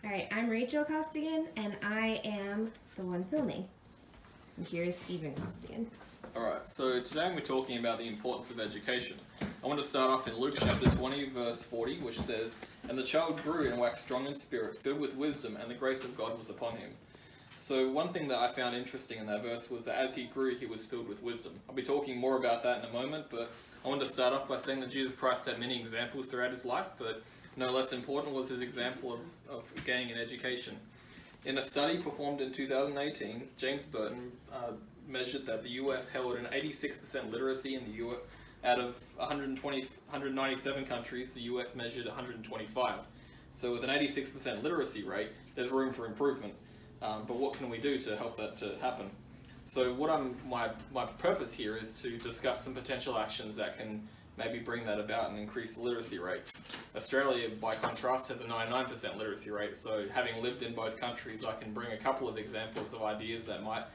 Alright, I'm Rachel Costigan, and I am the one filming. And here's Stephen Costigan. Alright, so today we're talking about the importance of education. I want to start off in Luke chapter 20, verse 40, which says, "And the child grew and waxed strong in spirit, filled with wisdom, and the grace of God was upon him." So one thing that I found interesting in that verse was that as he grew, he was filled with wisdom. I'll be talking more about that in a moment, but I want to start off by saying that Jesus Christ had many examples throughout his life, but no less important was his example of gaining an education. In a study performed in 2018, James Burton measured that the US held an 86% literacy in the US. Out of 197 countries, the US measured 125. So with an 86% literacy rate, there's room for improvement. But what can we do to help that to happen? So my purpose here is to discuss some potential actions that can maybe bring that about and increase the literacy rates. Australia, by contrast, has a 99% literacy rate, so having lived in both countries, I can bring a couple of examples of ideas that might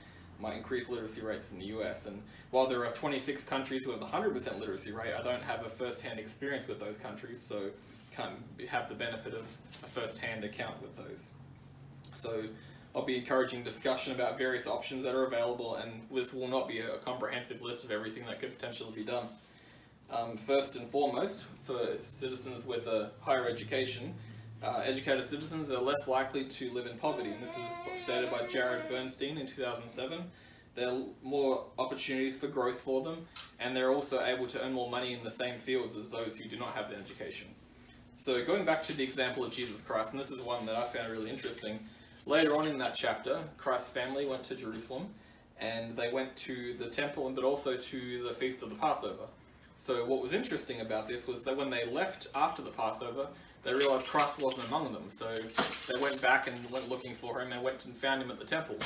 increase literacy rates in the US. And while there are 26 countries who have a 100% literacy rate, I don't have a first-hand experience with those countries, so can't have the benefit of a first-hand account with those. So I'll be encouraging discussion about various options that are available, and this will not be a comprehensive list of everything that could potentially be done. First and foremost, for citizens with a higher education, educated citizens are less likely to live in poverty, and this is stated by Jared Bernstein in 2007. There are more opportunities for growth for them, and they're also able to earn more money in the same fields as those who do not have an education. So going back to the example of Jesus Christ, and this is one that I found really interesting. Later on in that chapter, Christ's family went to Jerusalem, and they went to the temple, but also to the feast of the Passover. So what was interesting about this was that when they left after the Passover, they realized Christ wasn't among them. So they went back and went looking for him and went and found him at the temple.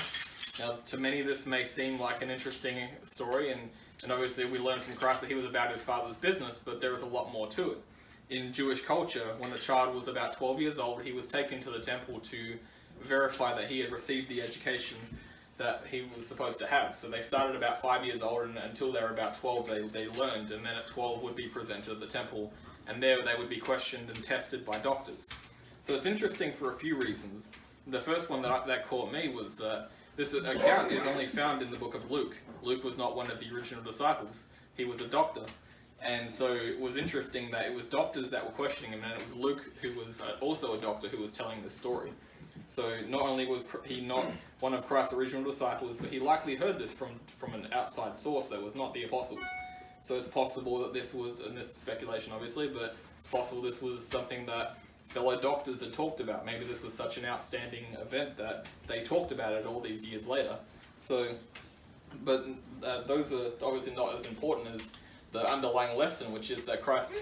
Now, to many, this may seem like an interesting story, and obviously we learn from Christ that he was about his father's business, but there was a lot more to it. In Jewish culture, when a child was about 12 years old, he was taken to the temple to verify that he had received the education that he was supposed to have. So they started about 5 years old, and until they were about 12 they learned, and then at 12 would be presented at the temple, and there they would be questioned and tested by doctors. So it's interesting for a few reasons. The first one that caught me was that this account is only found in the book of Luke. Luke was not one of the original disciples. He was a doctor. And so it was interesting that it was doctors that were questioning him, and it was Luke, who was also a doctor, who was telling this story. So not only was he not one of Christ's original disciples, but he likely heard this from an outside source that was not the apostles. So it's possible that this was, and this is speculation obviously, but it's possible this was something that fellow doctors had talked about. Maybe this was such an outstanding event that they talked about it all these years later. So, but those are obviously not as important as the underlying lesson, which is that Christ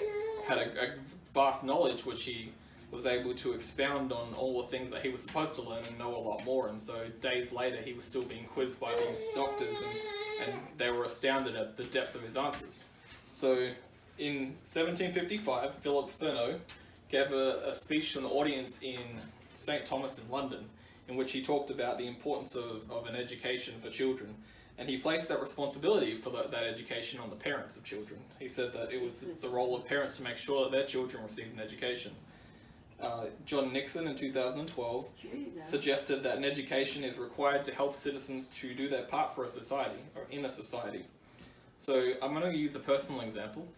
had a vast knowledge which he was able to expound on all the things that he was supposed to learn and know a lot more. And so days later he was still being quizzed by these doctors, and they were astounded at the depth of his answers. So in 1755, Philip Furneaux gave a speech to an audience in St. Thomas in London, in which he talked about the importance of an education for children. And he placed that responsibility for that education on the parents of children. He said that it was the role of parents to make sure that their children received an education. John Nixon in 2012 suggested that an education is required to help citizens to do their part for a society, or in a society. So I'm going to use a personal example.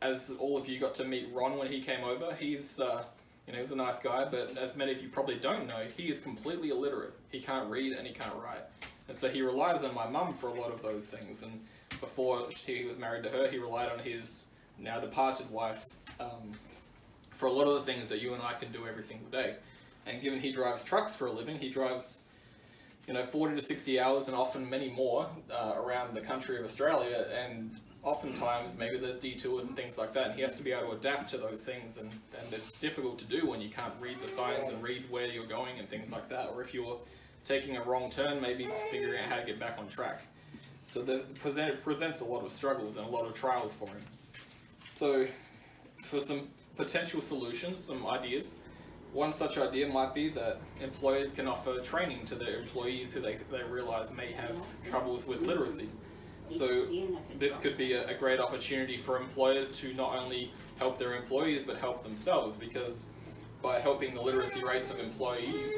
As all of you got to meet Ron when he came over, he's he was a nice guy, but as many of you probably don't know, he is completely illiterate. He can't read and he can't write. And so he relies on my mum for a lot of those things. And before he was married to her, he relied on his now departed wife for a lot of the things that you and I can do every single day. And given he drives trucks for a living, he drives 40 to 60 hours and often many more around the country of Australia, and oftentimes maybe there's detours and things like that, and he has to be able to adapt to those things, and it's difficult to do when you can't read the signs and read where you're going and things like that, or if you're taking a wrong turn, maybe figuring out how to get back on track. So it presents a lot of struggles and a lot of trials for him. So for some potential solutions, some ideas, one such idea might be that employers can offer training to their employees who they realize may have troubles with literacy. So this could be a great opportunity for employers to not only help their employees but help themselves, because by helping the literacy rates of employees,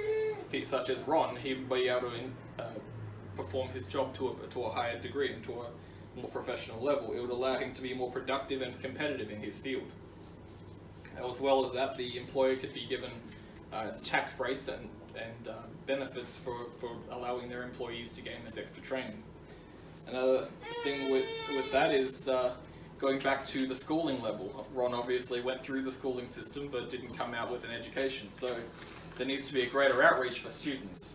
such as Ron, he'd be able to perform his job to a higher degree and to a more professional level. It would allow him to be more productive and competitive in his field. As well as that, the employer could be given tax breaks and benefits for allowing their employees to gain this extra training. Another thing with that is going back to the schooling level. Ron obviously went through the schooling system but didn't come out with an education, so there needs to be a greater outreach for students.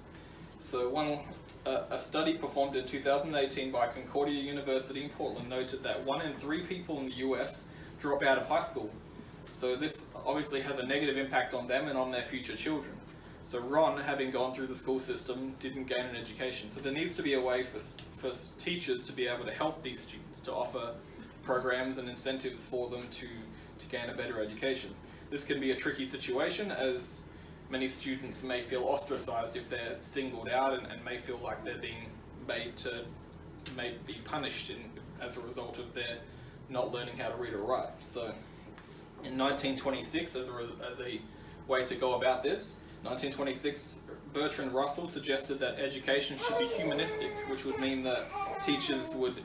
So a study performed in 2018 by Concordia University in Portland noted that 1 in 3 people in the US drop out of high school. So this obviously has a negative impact on them and on their future children. So Ron, having gone through the school system, didn't gain an education. So there needs to be a way for teachers to be able to help these students, to offer programs and incentives for them to gain a better education. This can be a tricky situation, as many students may feel ostracized if they're singled out and may feel like they're being may be punished as a result of their not learning how to read or write. So in 1926, as a way to go about this, 1926, Bertrand Russell suggested that education should be humanistic, which would mean that teachers would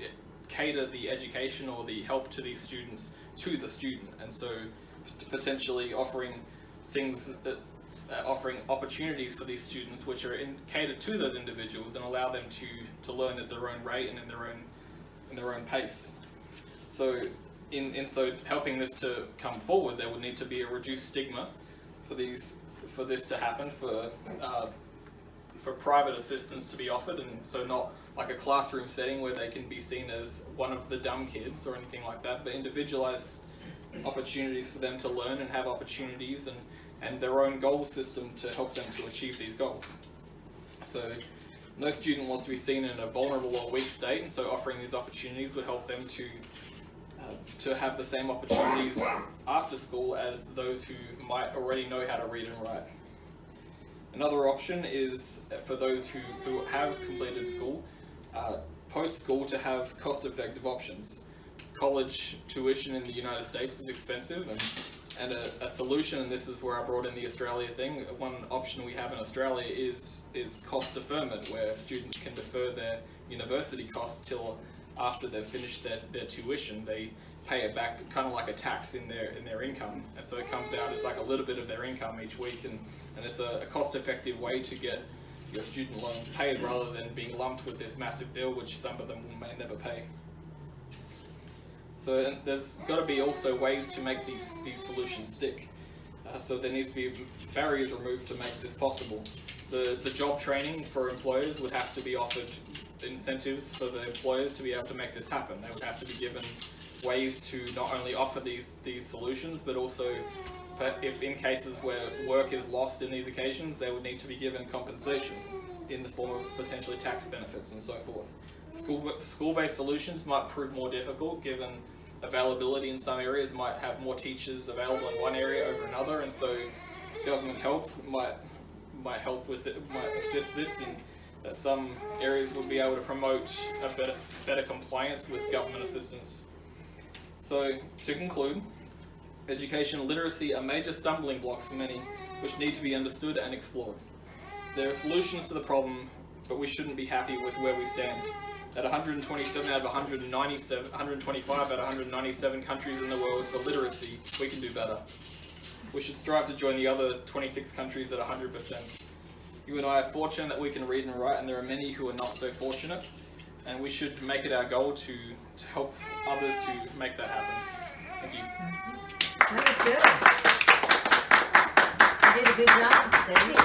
cater the education or the help to these students to the student, and so potentially offering opportunities for these students which are catered to those individuals and allow them to learn at their own rate and in their own pace. So in helping this to come forward, there would need to be a reduced stigma for this to happen, for private assistance to be offered, and so not like a classroom setting where they can be seen as one of the dumb kids or anything like that, but individualized opportunities for them to learn and have opportunities and their own goal system to help them to achieve these goals. So no student wants to be seen in a vulnerable or weak state, and so offering these opportunities would help them to have the same opportunities after school as those who might already know how to read and write. Another option is for those who have completed school, post-school, to have cost-effective options. College tuition in the United States is expensive, and a solution, and this is where I brought in the Australia thing, one option we have in Australia is cost deferment, where students can defer their university costs till after they've finished their tuition. They pay it back kind of like a tax in their income, and so it comes out as like a little bit of their income each week, and it's a cost-effective way to get your student loans paid rather than being lumped with this massive bill which some of them may never pay. So there's got to be also ways to make these solutions stick. So there needs to be barriers removed to make this possible. The job training for employers would have to be offered incentives for the employers to be able to make this happen. They would have to be given ways to not only offer these solutions, but also if in cases where work is lost in these occasions, they would need to be given compensation in the form of potentially tax benefits and so forth. School-based solutions might prove more difficult given availability in some areas might have more teachers available in one area over another, and so government help might help with it, might assist this, and that some areas would be able to promote a better compliance with government assistance. So to conclude, education and literacy are major stumbling blocks for many, which need to be understood and explored. There are solutions to the problem, but we shouldn't be happy with where we stand. At 127 out of 125 out of 197 countries in the world for literacy, we can do better. We should strive to join the other 26 countries at 100%. You and I are fortunate that we can read and write, and there are many who are not so fortunate, and we should make it our goal to help others to make that happen. Thank you. That was good. You did a good job, David.